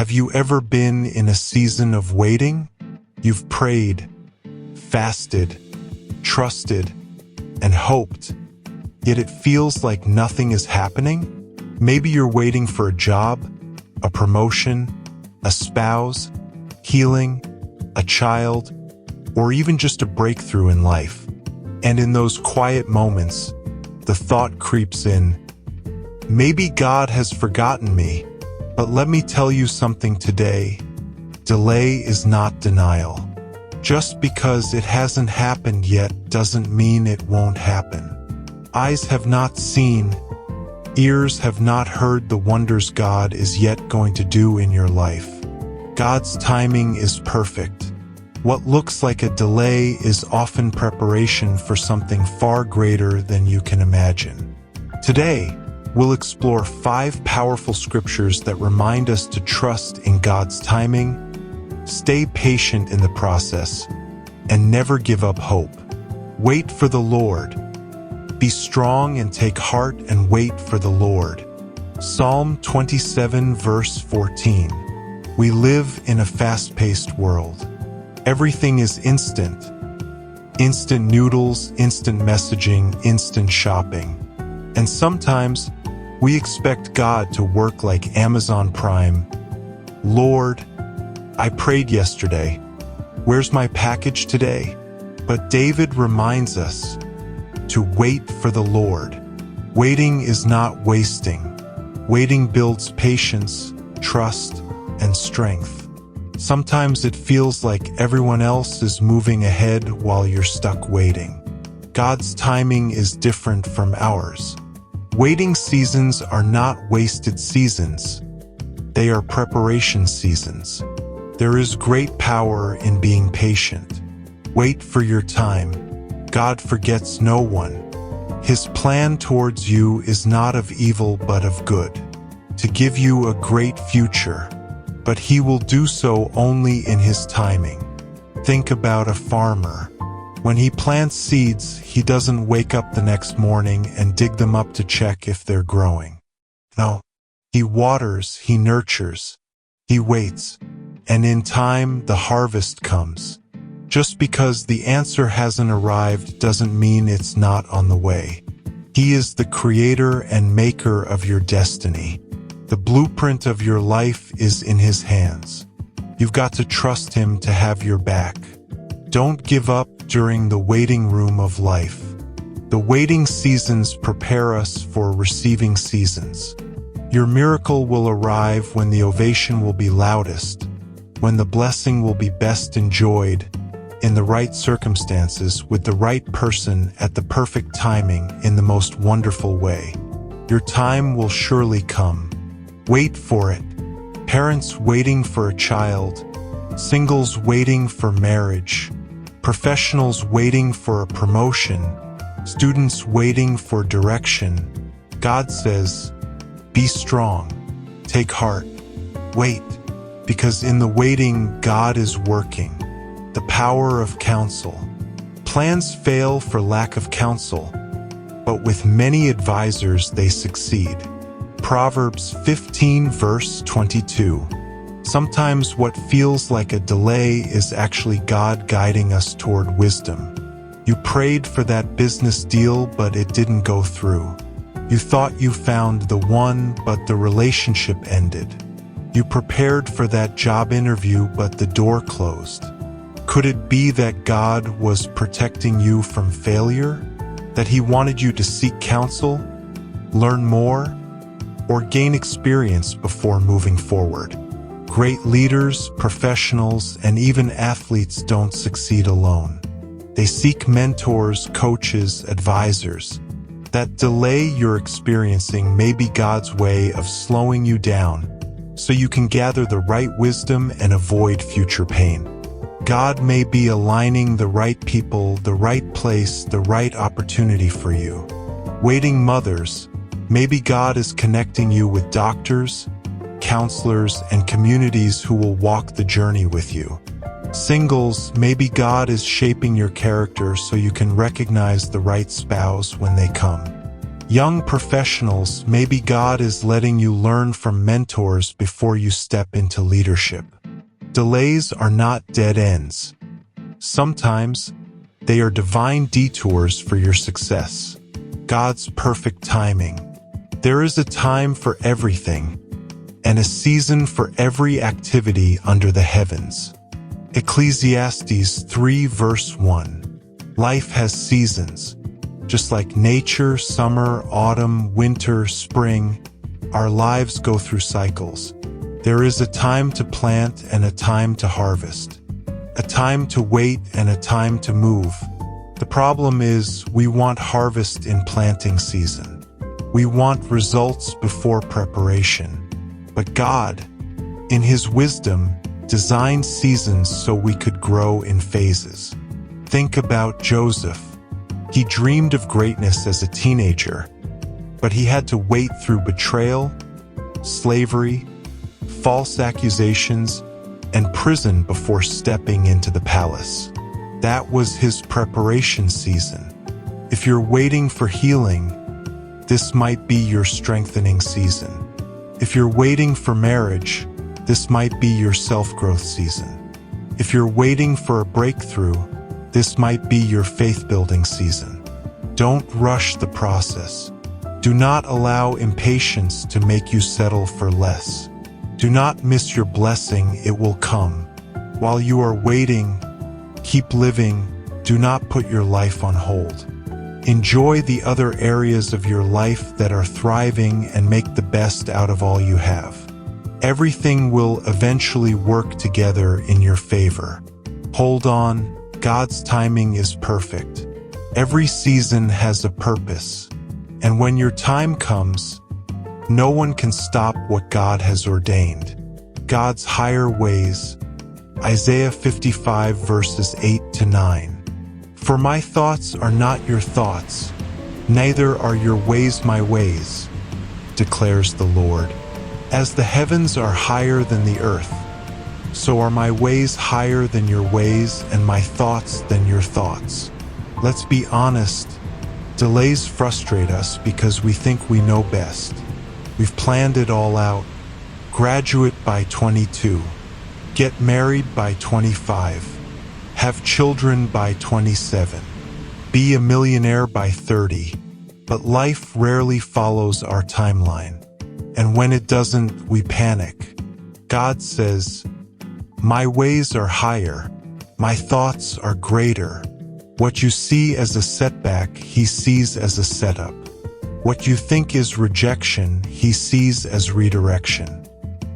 Have you ever been in a season of waiting? You've prayed, fasted, trusted, and hoped, yet it feels like nothing is happening? Maybe you're waiting for a job, a promotion, a spouse, healing, a child, or even just a breakthrough in life. And in those quiet moments, the thought creeps in, maybe God has forgotten me. But let me tell you something today. Delay is not denial. Just because it hasn't happened yet doesn't mean it won't happen. Eyes have not seen, ears have not heard the wonders God is yet going to do in your life. God's timing is perfect. What looks like a delay is often preparation for something far greater than you can imagine. Today, we'll explore 5 powerful scriptures that remind us to trust in God's timing, stay patient in the process, and never give up hope. Wait for the Lord. Be strong and take heart and wait for the Lord. Psalm 27 verse 14. We live in a fast-paced world. Everything is instant. Instant noodles, instant messaging, instant shopping. And sometimes, we expect God to work like Amazon Prime. Lord, I prayed yesterday. Where's my package today? But David reminds us to wait for the Lord. Waiting is not wasting. Waiting builds patience, trust, and strength. Sometimes it feels like everyone else is moving ahead while you're stuck waiting. God's timing is different from ours. Waiting seasons are not wasted seasons. They are preparation seasons. There is great power in being patient. Wait for your time. God forgets no one. His plan towards you is not of evil but of good, to give you a great future. But He will do so only in His timing. Think about a farmer. When he plants seeds, he doesn't wake up the next morning and dig them up to check if they're growing. No, he waters, he nurtures, he waits, and in time the harvest comes. Just because the answer hasn't arrived doesn't mean it's not on the way. He is the creator and maker of your destiny. The blueprint of your life is in His hands. You've got to trust Him to have your back. Don't give up during the waiting room of life. The waiting seasons prepare us for receiving seasons. Your miracle will arrive when the ovation will be loudest, when the blessing will be best enjoyed, in the right circumstances, with the right person at the perfect timing, in the most wonderful way. Your time will surely come. Wait for it. Parents waiting for a child, singles waiting for marriage, professionals waiting for a promotion, students waiting for direction. God says, be strong, take heart, wait, because in the waiting, God is working. The power of counsel. Plans fail for lack of counsel, but with many advisors they succeed. Proverbs 15 verse 22. Sometimes what feels like a delay is actually God guiding us toward wisdom. You prayed for that business deal, but it didn't go through. You thought you found the one, but the relationship ended. You prepared for that job interview, but the door closed. Could it be that God was protecting you from failure? That He wanted you to seek counsel, learn more, or gain experience before moving forward? Great leaders, professionals, and even athletes don't succeed alone. They seek mentors, coaches, advisors. That delay you're experiencing may be God's way of slowing you down so you can gather the right wisdom and avoid future pain. God may be aligning the right people, the right place, the right opportunity for you. Waiting mothers, maybe God is connecting you with doctors, counselors, and communities who will walk the journey with you. Singles, maybe God is shaping your character so you can recognize the right spouse when they come. Young professionals, maybe God is letting you learn from mentors before you step into leadership. Delays are not dead ends. Sometimes, they are divine detours for your success. God's perfect timing. There is a time for everything, and a season for every activity under the heavens. Ecclesiastes 3 verse 1. Life has seasons. Just like nature, summer, autumn, winter, spring, our lives go through cycles. There is a time to plant and a time to harvest. A time to wait and a time to move. The problem is, we want harvest in planting season. We want results before preparation. But God, in His wisdom, designed seasons so we could grow in phases. Think about Joseph. He dreamed of greatness as a teenager, but he had to wait through betrayal, slavery, false accusations, and prison before stepping into the palace. That was his preparation season. If you're waiting for healing, this might be your strengthening season. If you're waiting for marriage, this might be your self-growth season. If you're waiting for a breakthrough, this might be your faith-building season. Don't rush the process. Do not allow impatience to make you settle for less. Do not miss your blessing, it will come. While you are waiting, keep living. Do not put your life on hold. Enjoy the other areas of your life that are thriving and make the best out of all you have. Everything will eventually work together in your favor. Hold on, God's timing is perfect. Every season has a purpose, and when your time comes, no one can stop what God has ordained. God's higher ways. Isaiah 55 verses 8 to 9. For my thoughts are not your thoughts, neither are your ways my ways, declares the Lord. As the heavens are higher than the earth, so are my ways higher than your ways, and my thoughts than your thoughts. Let's be honest, delays frustrate us because we think we know best. We've planned it all out. Graduate by 22. Get married by 25. Have children by 27. Be a millionaire by 30. But life rarely follows our timeline. And when it doesn't, we panic. God says, my ways are higher. My thoughts are greater. What you see as a setback, He sees as a setup. What you think is rejection, He sees as redirection.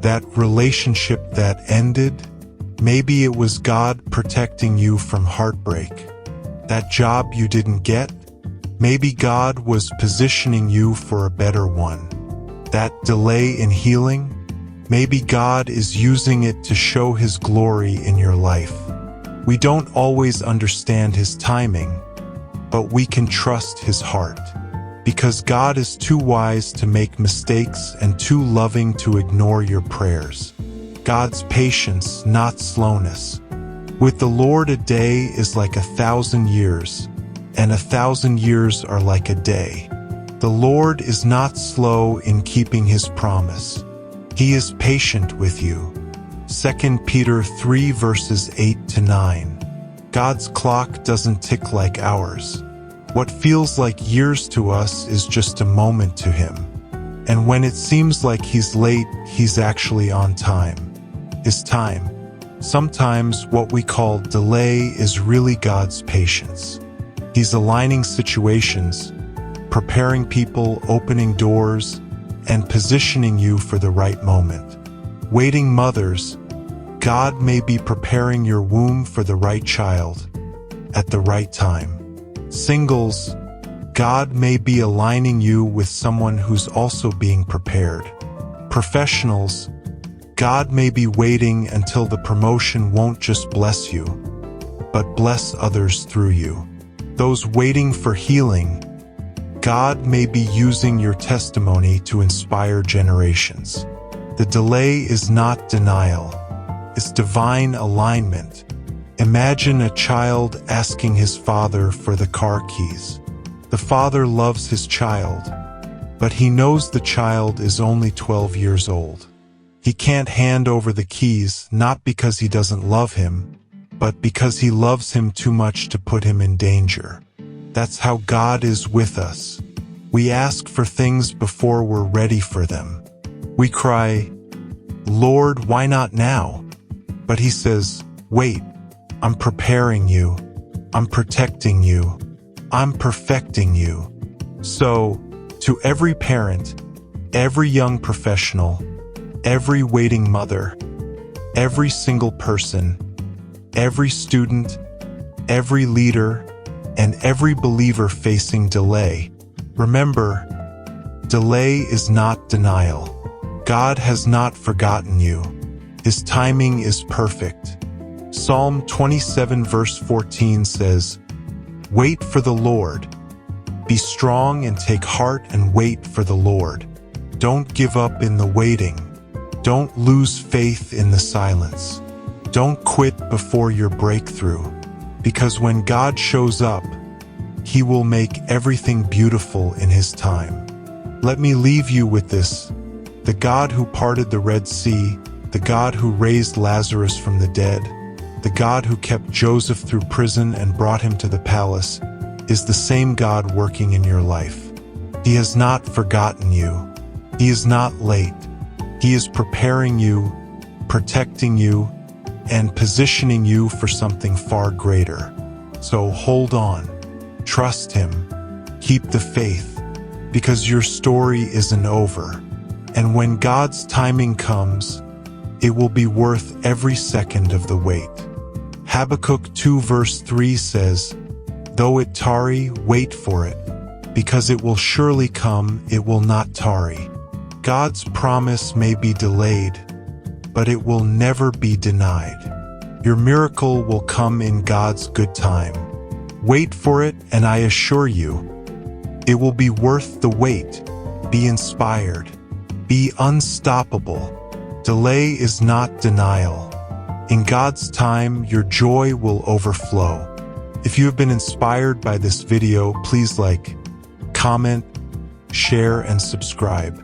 That relationship that ended, maybe it was God protecting you from heartbreak. That job you didn't get, maybe God was positioning you for a better one. That delay in healing, maybe God is using it to show His glory in your life. We don't always understand His timing, but we can trust His heart. Because God is too wise to make mistakes and too loving to ignore your prayers. God's patience, not slowness. With the Lord, a day is like 1,000 years, and 1,000 years are like a day. The Lord is not slow in keeping His promise. He is patient with you. 2 Peter 3 verses 8 to 9. God's clock doesn't tick like ours. What feels like years to us is just a moment to Him. And when it seems like He's late, He's actually on time. His time. Sometimes what we call delay is really God's patience. He's aligning situations, preparing people, opening doors, and positioning you for the right moment. Waiting mothers, God may be preparing your womb for the right child at the right time. Singles, God may be aligning you with someone who's also being prepared. Professionals, God may be waiting until the promotion won't just bless you, but bless others through you. Those waiting for healing, God may be using your testimony to inspire generations. The delay is not denial, it's divine alignment. Imagine a child asking his father for the car keys. The father loves his child, but he knows the child is only 12 years old. He can't hand over the keys, not because he doesn't love him, but because he loves him too much to put him in danger. That's how God is with us. We ask for things before we're ready for them. We cry, "Lord, why not now?" But he says, "Wait, I'm preparing you. I'm protecting you. I'm perfecting you." So, to every parent, every young professional, every waiting mother, every single person, every student, every leader, and every believer facing delay, remember, delay is not denial. God has not forgotten you. His timing is perfect. Psalm 27 verse 14 says, "Wait for the Lord. Be strong and take heart and wait for the Lord." Don't give up in the waiting. Don't lose faith in the silence. Don't quit before your breakthrough, because when God shows up, He will make everything beautiful in His time. Let me leave you with this. The God who parted the Red Sea, the God who raised Lazarus from the dead, the God who kept Joseph through prison and brought him to the palace, is the same God working in your life. He has not forgotten you. He is not late. He is preparing you, protecting you, and positioning you for something far greater. So hold on. Trust Him. Keep the faith, because your story isn't over. And when God's timing comes, it will be worth every second of the wait. Habakkuk 2 verse 3 says, "Though it tarry, wait for it, because it will surely come, it will not tarry." God's promise may be delayed, but it will never be denied. Your miracle will come in God's good time. Wait for it, and I assure you, it will be worth the wait. Be inspired. Be unstoppable. Delay is not denial. In God's time, your joy will overflow. If you have been inspired by this video, please like, comment, share, and subscribe.